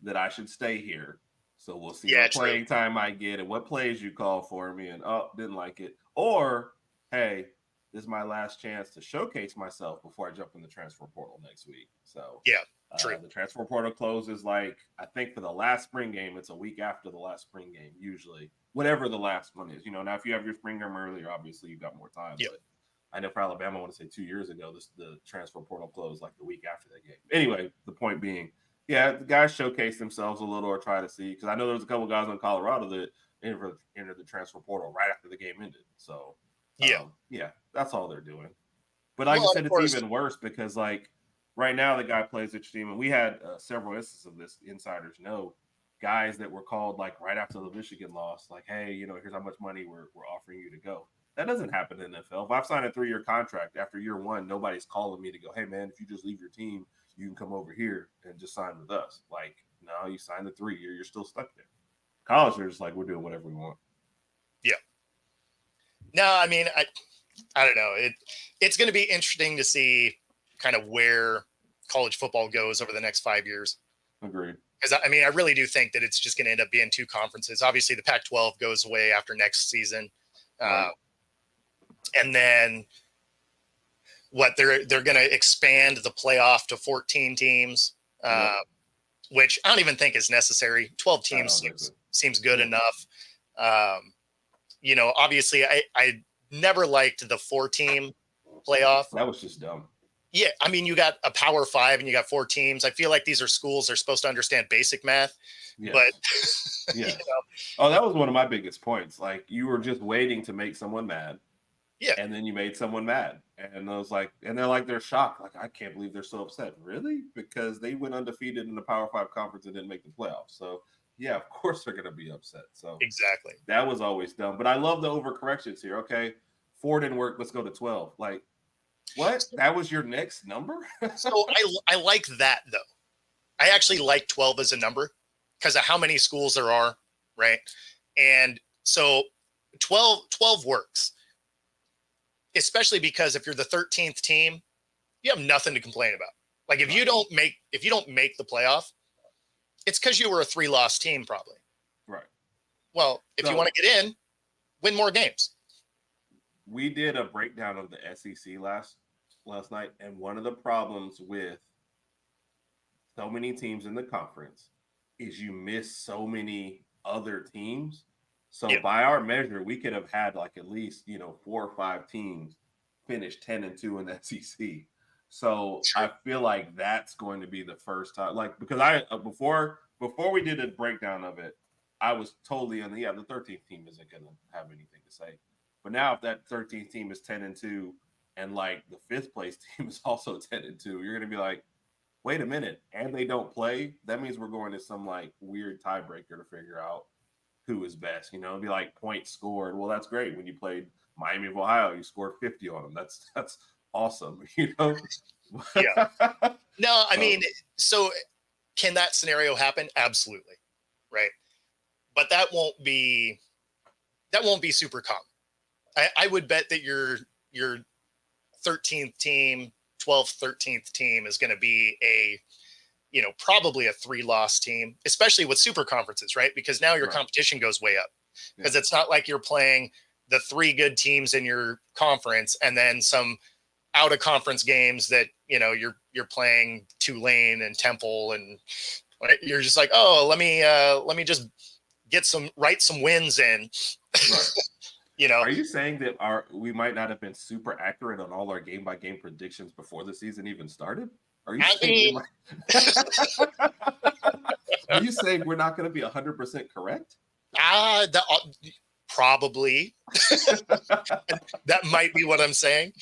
that I should stay here. So we'll see what playing time I get and what plays you call for me, and didn't like it. Or, hey, this is my last chance to showcase myself before I jump in the transfer portal next week. So yeah, true. The transfer portal closes, like, I think for the last spring game, it's a week after the last spring game, usually. Whatever the last one is. You know, now if you have your spring game earlier, obviously you've got more time. Yeah. But I know for Alabama, I want to say 2 years ago, the transfer portal closed like the week after that game. Anyway, the point being, yeah, the guys showcase themselves a little or try to see, because I know there was a couple of guys in Colorado that entered the transfer portal right after the game ended. So, yeah, that's all they're doing. But like I said, it's even worse because, like, right now the guy plays at your team, and we had several instances of this. Insiders know guys that were called like right after the Michigan loss, like, hey, you know, here's how much money we're offering you to go. That doesn't happen in the NFL. If I've signed a 3-year contract, after year 1, nobody's calling me to go, hey, man, if you just leave your team, you can come over here and just sign with us. Like, no, you signed the 3-year, you're still stuck there. College, they're just like, we're doing whatever we want. Yeah. No, I mean, I don't know. It's going to be interesting to see kind of where college football goes over the next 5 years. Agreed. Because, I mean, I really do think that it's just going to end up being 2 conferences. Obviously, the Pac-12 goes away after next season. Right. And then they're going to expand the playoff to 14 teams, which I don't even think is necessary. 12 teams seems good enough. You know, obviously, I never liked the 4-team playoff. That was just dumb. Yeah, I mean, you got a Power 5 and you got 4 teams. I feel like these are schools that are supposed to understand basic math. Yes. But yeah. You know, oh, that was one of my biggest points. Like, you were just waiting to make someone mad. Yeah. And then you made someone mad. And I was like, and they're shocked. Like, I can't believe they're so upset. Really? Because they went undefeated in the Power 5 conference and didn't make the playoffs. So, yeah, of course they're going to be upset. So, exactly. That was always dumb. But I love the overcorrections here. Okay, 4 didn't work. Let's go to 12. Like, what? That was your next number? So I like that, though. I actually like 12 as a number because of how many schools there are, right? And so 12 works, especially because if you're the 13th team, you have nothing to complain about. Like, if you don't make the playoff, it's because you were a 3-loss team, probably. Right. Well, if you want to get in, win more games. We did a breakdown of the SEC last night, and one of the problems with so many teams in the conference is you miss so many other teams. So by our measure, we could have had like at least 4 or 5 teams finish 10-2 in the SEC. So I feel like that's going to be the first time, like, because I before we did a breakdown of it, I was totally on the 13th team isn't going to have anything to say. But now if that 13th team is 10-2 and like the 5th place team is also 10-2, you're going to be like, wait a minute, and they don't play? That means we're going to some like weird tiebreaker to figure out who is best. It'd be like points scored. Well, that's great. When you played Miami of Ohio, you scored 50 on them. That's awesome. Yeah. No, I mean, so can that scenario happen? Absolutely. Right. But that won't be super common. I would bet that your 13th team, 12th, 13th team is going to be probably a 3-loss team, especially with super conferences, right? Because now your Right. competition goes way up, because Yeah. it's not like you're playing the 3 good teams in your conference and then some out of conference games that, you're playing Tulane and Temple, and you're just like, oh, let me just write some wins in. Right. you know, Are you saying that we might not have been super accurate on all our game by game predictions before the season even started? Are you saying are you saying we're not going to be 100% correct? Probably. That might be what I'm saying.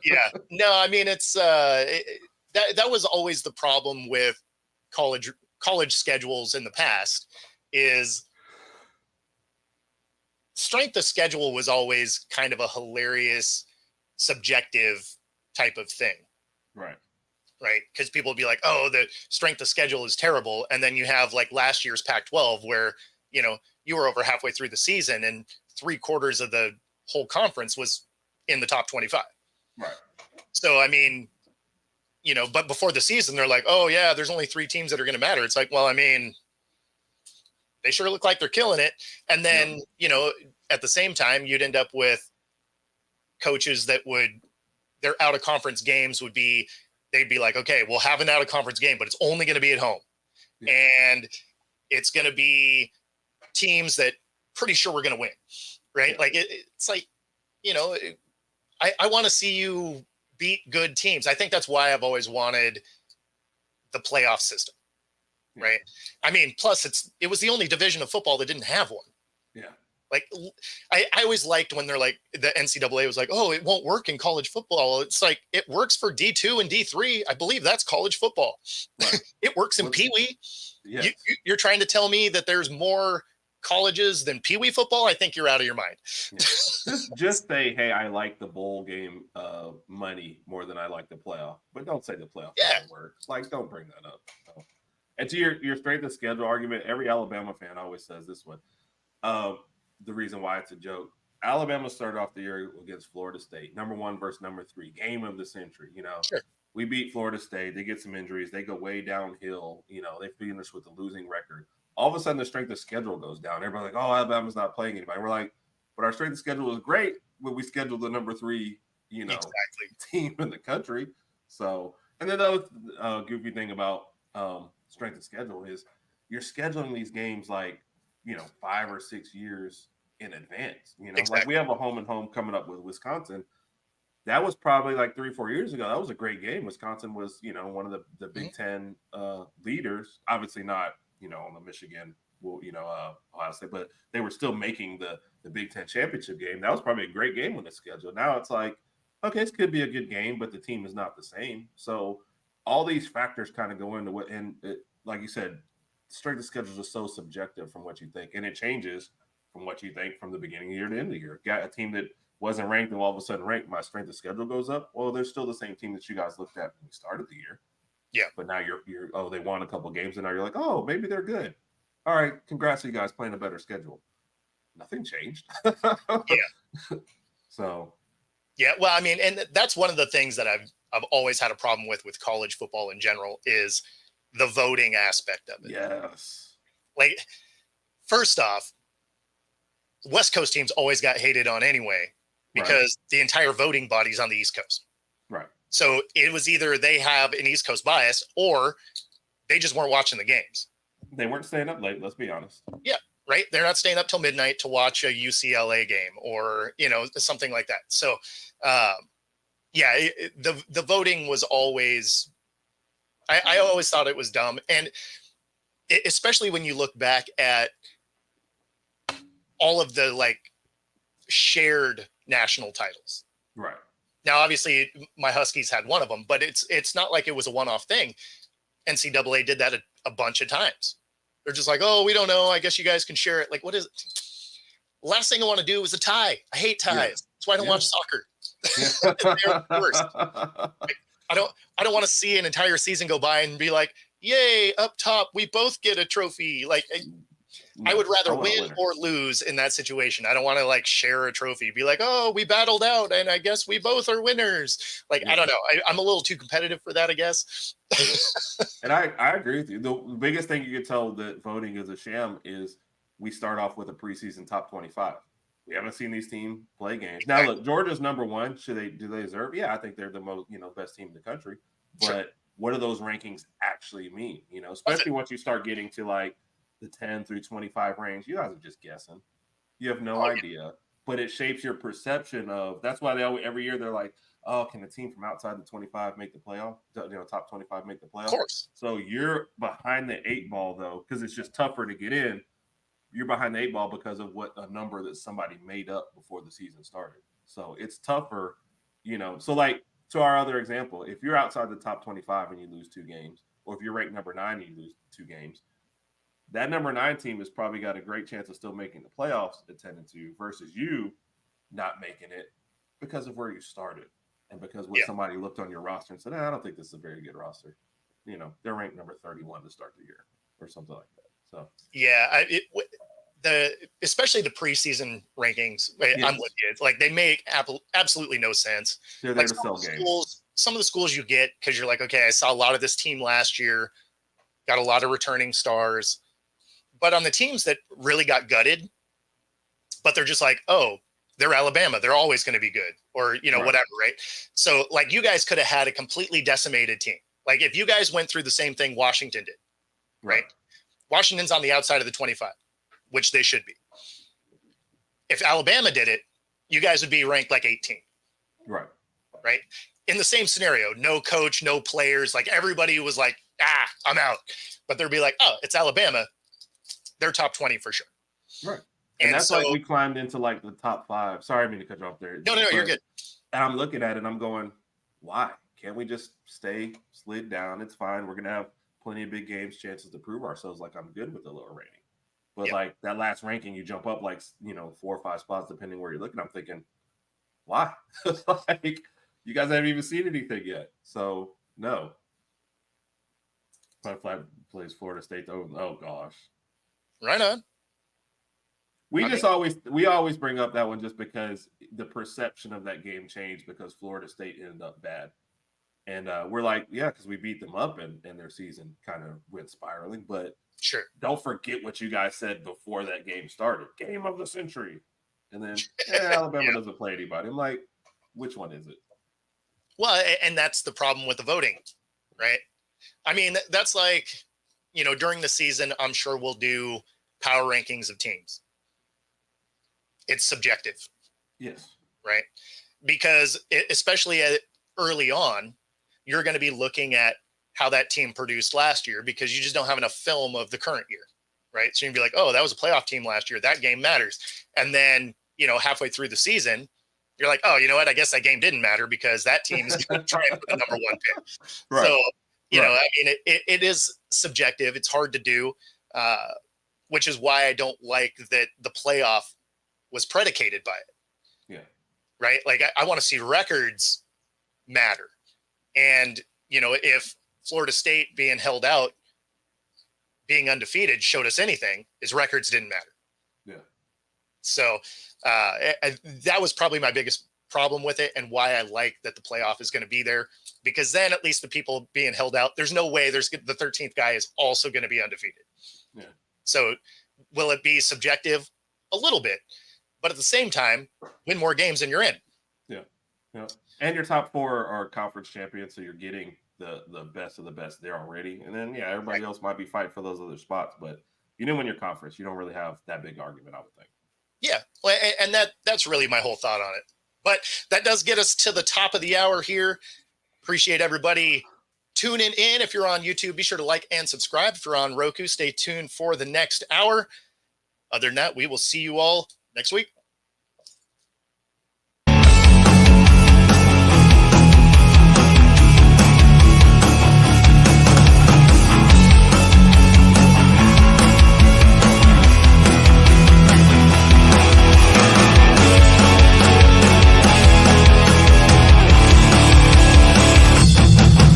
Yeah. No, I mean, it's that was always the problem with college schedules in the past, is strength of schedule was always kind of a hilarious, subjective type of thing. Right. Right. Because people would be like, oh, the strength of schedule is terrible. And then you have like last year's Pac-12 where, you were over halfway through the season and 3/4 of the whole conference was in the top 25. Right. So, I mean, but before the season, they're like, oh, yeah, there's only 3 teams that are going to matter. It's like, well, I mean, they sure look like they're killing it. And then, at the same time, you'd end up with coaches that their out of conference games they'd be like, okay, we'll have an out of conference game, but it's only going to be at home. Yeah. And it's going to be teams that pretty sure we're going to win. Right. Yeah. Like it's like, I want to see you beat good teams. I think that's why I've always wanted the playoff system. Yeah. Right. I mean, plus it was the only division of football that didn't have one. Yeah. Like I always liked when they're like, the NCAA was like, oh, it won't work in college football. It's like, it works for D2 and D3. I believe that's college football. Right. It works in Pee Wee. Yes. You're trying to tell me that there's more colleges than Pee Wee football? I think you're out of your mind. Yeah. Just say, hey, I like the bowl game money more than I like the playoff. But don't say the playoff doesn't work. Like, don't bring that up. No. And to your strength of schedule argument, every Alabama fan always says this one. The reason why it's a joke. Alabama started off the year against Florida State, number 1 versus number 3, game of the century. Sure. We beat Florida State. They get some injuries. They go way downhill. They finish with a losing record. All of a sudden, the strength of schedule goes down. Everybody's like, oh, Alabama's not playing anybody. We're like, but our strength of schedule is great when we scheduled the number 3, Exactly. team in the country. So, and then the other goofy thing about strength of schedule is you're scheduling these games like, 5 or 6 years in advance. Exactly. Like we have a home and home coming up with Wisconsin. That was probably like 3 or 4 years ago. That was a great game. Wisconsin was, one of the Big Ten leaders. Obviously not, on the Michigan, Ohio State, but they were still making the Big Ten championship game. That was probably a great game when it's scheduled. Now it's like, okay, this could be a good game, but the team is not the same. So all these factors kind of go into it. And like you said, strength of schedules is so subjective from what you think, and it changes from what you think from the beginning of the year to end of the year. Got a team that wasn't ranked and all of a sudden ranked, my strength of schedule goes up. Well, they're still the same team that you guys looked at when we started the year. Yeah. But now you're they won a couple of games, and now you're like, oh, maybe they're good. All right, congrats to you guys playing a better schedule. Nothing changed. Yeah. So. Yeah, well, I mean, and that's one of the things that I've always had a problem with college football in general is the voting aspect of it. Yes. Like, first off, West Coast teams always got hated on anyway because the entire voting body's on the East Coast. Right. So it was either they have an East Coast bias or they just weren't watching the games. They weren't staying up late, let's be honest. Yeah, right. They're not staying up till midnight to watch a UCLA game or, something like that. So, the voting was always, I always thought it was dumb. And especially when you look back at all of the shared national titles. Right. Now, obviously my Huskies had one of them, but it's not like it was a one-off thing. NCAA did that a bunch of times. They're just like, oh, we don't know. I guess you guys can share it. Like, what is it? Last thing I want to do is a tie. I hate ties. Yeah. That's why I don't watch soccer. They're the worst. I don't want to see an entire season go by and be like, yay, up top, we both get a trophy. Like, I would rather I want a win winner. or lose in that situation. I don't want to like share a trophy, be like, oh, we battled out and I guess we both are winners. Like, I Yeah. don't know. I'm a little too competitive for that, I guess. And I agree with you. The biggest thing you can tell that voting is a sham is we start off with a preseason top 25. We haven't seen these teams play games. Now, look, Georgia's number one. Do they deserve? Yeah, I think they're the most, best team in the country. But Sure. what do those rankings actually mean? Especially once you start getting to like the 10 through 25 range, you guys are just guessing. You have no idea. But it shapes your perception of. That's why every year they're like, oh, can a team from outside the 25 make the playoff? Top 25 make the playoff? Of course. So you're behind the 8 ball though, because it's just tougher to get in. You're behind the 8 ball because of what a number that somebody made up before the season started. So it's tougher, So like to our other example, if you're outside the top 25 and you lose 2 games, or if you're ranked number 9 and you lose 2 games, that number 9 team has probably got a great chance of still making the playoffs at 10-2 versus you not making it because of where you started and because what somebody looked on your roster and said, I don't think this is a very good roster. They're ranked number 31 to start the year or something like that. So yeah, especially the preseason rankings. I'm with you. It's like they make absolutely no sense. They're like there to sell games. Some of the schools you get because you're like, okay, I saw a lot of this team last year, got a lot of returning stars, but on the teams that really got gutted, but they're just like, oh, they're Alabama, they're always going to be good, or whatever, right? So like you guys could have had a completely decimated team. Like if you guys went through the same thing Washington did, right? Washington's on the outside of the 25, which they should be. If Alabama did it, you guys would be ranked like 18. Right. Right. In the same scenario, no coach, no players, like everybody was like, I'm out. But they'd be like, oh, it's Alabama. They're top 20 for sure. Right. And that's like we climbed into like the top 5. Sorry, I mean to cut you off there. No, you're good. And I'm looking at it and I'm going, why? Can't we just stay slid down? It's fine. We're going to have plenty of big games, chances to prove ourselves. Like I'm good with the lower rating. But like that last ranking, you jump up like, 4 or 5 spots, depending where you're looking. I'm thinking, why? Like you guys haven't even seen anything yet. So no. Flat plays Florida State. Oh gosh. Right on. We always bring up that one just because the perception of that game changed because Florida State ended up bad. And we're like, yeah, because we beat them up and their season kind of went spiraling. But sure, don't forget what you guys said before that game started. Game of the century. And then Alabama doesn't play anybody. I'm like, which one is it? Well, and that's the problem with the voting, right? I mean, that's like, during the season, I'm sure we'll do power rankings of teams. It's subjective. Yes. Right? Because especially early on, you're going to be looking at how that team produced last year because you just don't have enough film of the current year, right? So you'd be like, oh, that was a playoff team last year. That game matters. And then, halfway through the season, you're like, oh, you know what? I guess that game didn't matter because that team is going to try and put the number 1 pick. Right. So, I mean, it is subjective. It's hard to do, which is why I don't like that the playoff was predicated by it. Yeah. Right. Like I want to see records matter. And, if Florida State being held out, being undefeated showed us anything, his records didn't matter. Yeah. So that was probably my biggest problem with it and why I like that the playoff is going to be there, because then at least the people being held out, there's no way the 13th guy is also going to be undefeated. Yeah. So will it be subjective? A little bit, but at the same time, win more games and you're in. Yeah. Yeah. And your top 4 are conference champions. So you're getting the best of the best there already. And then, everybody else might be fighting for those other spots, but you know, when you're conference, you don't really have that big argument, I would think. Yeah. Well, and that's really my whole thought on it. But that does get us to the top of the hour here. Appreciate everybody tuning in. If you're on YouTube, be sure to like and subscribe. If you're on Roku, stay tuned for the next hour. Other than that, we will see you all next week.